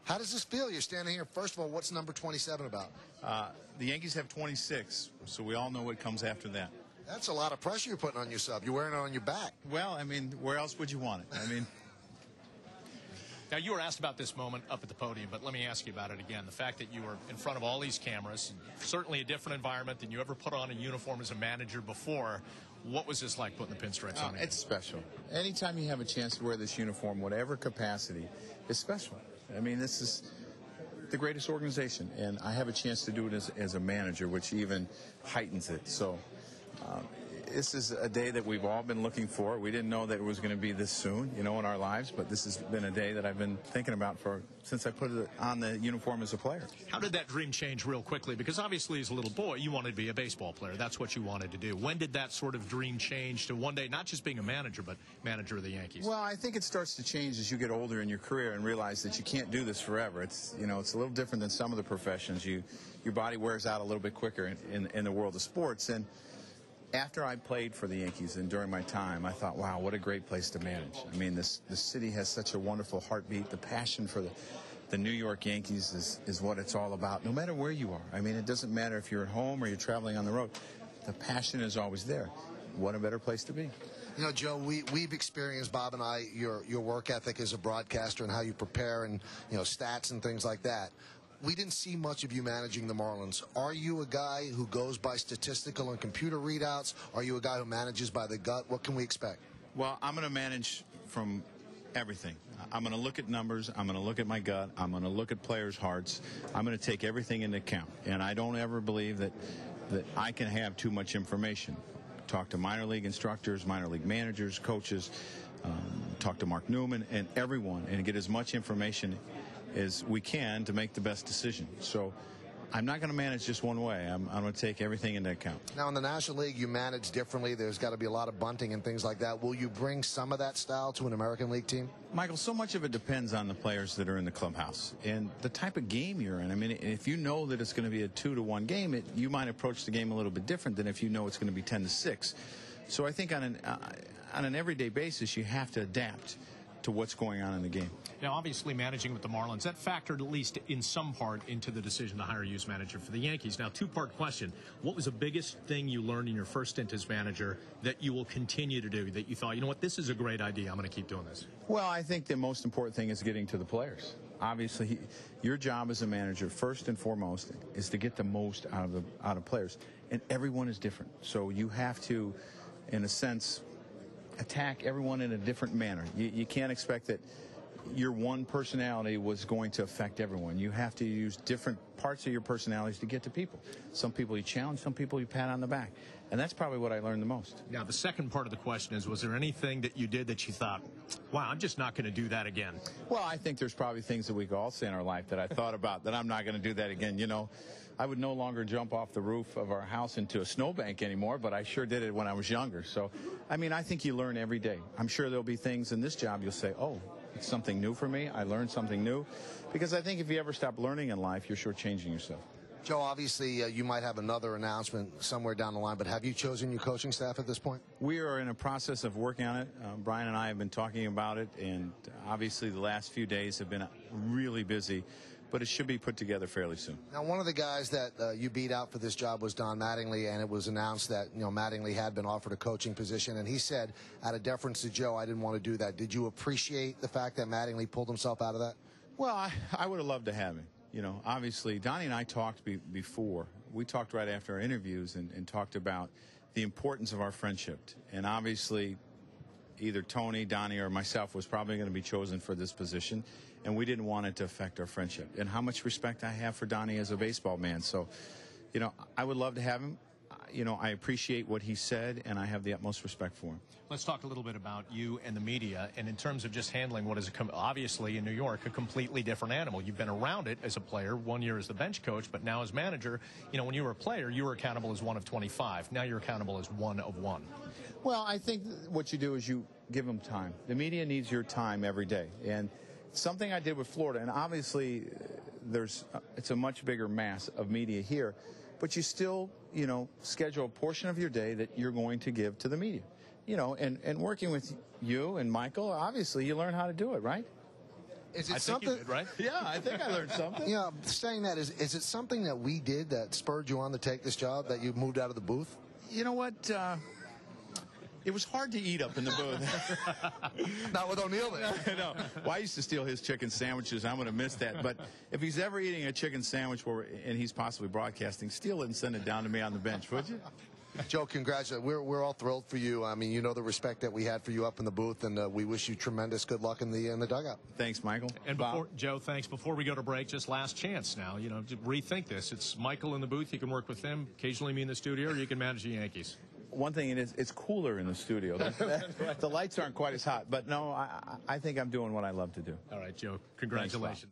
How does this feel? You're standing here. First of all, what's number 27 about? The Yankees have 26, so we all know what comes after that. That's a lot of pressure you're putting on yourself. You're wearing it on your back. Well, I mean, where else would you want it? I mean... Now, you were asked about this moment up at the podium, but let me ask you about it again. The fact that you were in front of all these cameras, certainly a different environment than you ever put on a uniform as a manager before. What was this like putting the pinstripes on? It's special. Anytime you have a chance to wear this uniform, whatever capacity, it's special. I mean, this is the greatest organization, and I have a chance to do it as a manager, which even heightens it. So this is a day that we've all been looking for. We didn't know that it was going to be this soon, in our lives, but this has been a day that I've been thinking about since I put it on the uniform as a player. How did that dream change real quickly? Because obviously as a little boy, you wanted to be a baseball player. That's what you wanted to do. When did that sort of dream change to one day not just being a manager, but manager of the Yankees? Well, I think it starts to change as you get older in your career and realize that you can't do this forever. It's, it's a little different than some of the professions. Your body wears out a little bit quicker in the world of sports. And after I played for the Yankees and during my time, I thought, wow, what a great place to manage. I mean, this city has such a wonderful heartbeat. The passion for the New York Yankees is what it's all about, no matter where you are. I mean, it doesn't matter if you're at home or you're traveling on the road. The passion is always there. What a better place to be. Joe, we've experienced, Bob and I, your work ethic as a broadcaster and how you prepare and, stats and things like that. We didn't see much of you managing the Marlins. Are you a guy who goes by statistical and computer readouts? Are you a guy who manages by the gut? What can we expect? Well, I'm going to manage from everything. I'm going to look at numbers. I'm going to look at my gut. I'm going to look at players' hearts. I'm going to take everything into account. And I don't ever believe that I can have too much information. Talk to minor league instructors, minor league managers, coaches, talk to Mark Newman and everyone, and get as much information as we can to make the best decision. So I'm not going to manage just one way. I'm going to take everything into account. Now, in the National League, you manage differently. There's got to be a lot of bunting and things like that. Will you bring some of that style to an American League team? Michael, so much of it depends on the players that are in the clubhouse and the type of game you're in. I mean, if you know that it's going to be a 2-1 game, you might approach the game a little bit different than if you know it's going to be 10-6. So I think on an everyday basis, you have to adapt to what's going on in the game. Now, obviously, managing with the Marlins, that factored at least in some part into the decision to hire you as manager for the Yankees. Now, two-part question. What was the biggest thing you learned in your first stint as manager that you will continue to do, that you thought, this is a great idea, I'm going to keep doing this? Well, I think the most important thing is getting to the players. Obviously, your job as a manager, first and foremost, is to get the most out of players. And everyone is different. So you have to, in a sense, attack everyone in a different manner. You can't expect that your one personality was going to affect everyone. You have to use different parts of your personalities to get to people. Some people you challenge, some people you pat on the back. And that's probably what I learned the most. Now, the second part of the question is, was there anything that you did that you thought, wow, I'm just not going to do that again? Well, I think there's probably things that we could all say in our life that I thought about that I'm not going to do that again. I would no longer jump off the roof of our house into a snowbank anymore, but I sure did it when I was younger. So, I mean, I think you learn every day. I'm sure there'll be things in this job you'll say, oh, it's something new for me. I learned something new. Because I think if you ever stop learning in life, you're shortchanging yourself. Joe, obviously, you might have another announcement somewhere down the line, but have you chosen your coaching staff at this point? We are in a process of working on it. Brian and I have been talking about it, and obviously the last few days have been really busy. But it should be put together fairly soon. Now, one of the guys that you beat out for this job was Don Mattingly, and it was announced that Mattingly had been offered a coaching position, and he said, out of deference to Joe, I didn't want to do that. Did you appreciate the fact that Mattingly pulled himself out of that? Well, I would have loved to have him. Obviously, Donnie and I talked before. We talked right after our interviews and talked about the importance of our friendship. And obviously, either Tony, Donnie, or myself was probably going to be chosen for this position, and we didn't want it to affect our friendship. And how much respect I have for Donnie as a baseball man. So, I would love to have him. I appreciate what he said, and I have the utmost respect for him. Let's talk a little bit about you and the media, and in terms of just handling what is, obviously, in New York, a completely different animal. You've been around it as a player, 1 year as the bench coach, but now as manager, when you were a player, you were accountable as one of 25. Now you're accountable as one of one. Well, I think what you do is you give them time. The media needs your time every day, and something I did with Florida, and obviously it's a much bigger mass of media here, but you still, schedule a portion of your day that you're going to give to the media. And working with you and Michael, obviously you learn how to do it, right? Is it I think something? you did, right? Yeah, I think I learned something. Yeah, saying that, is it something that we did that spurred you on to take this job, that you moved out of the booth? You know what? It was hard to eat up in the booth. Not with O'Neill there. No. Well, I used to steal his chicken sandwiches. I'm going to miss that. But if he's ever eating a chicken sandwich and he's possibly broadcasting, steal it and send it down to me on the bench, would you? Joe, congratulations. We're all thrilled for you. I mean, you know the respect that we had for you up in the booth, and we wish you tremendous good luck in the dugout. Thanks, Michael. And before, Joe, thanks. Before we go to break, just last chance now. You know, to rethink this. It's Michael in the booth. You can work with him. Occasionally me in the studio, or you can manage the Yankees. One thing, it's cooler in the studio. The lights aren't quite as hot. But no, I think I'm doing what I love to do. All right, Joe. Congratulations.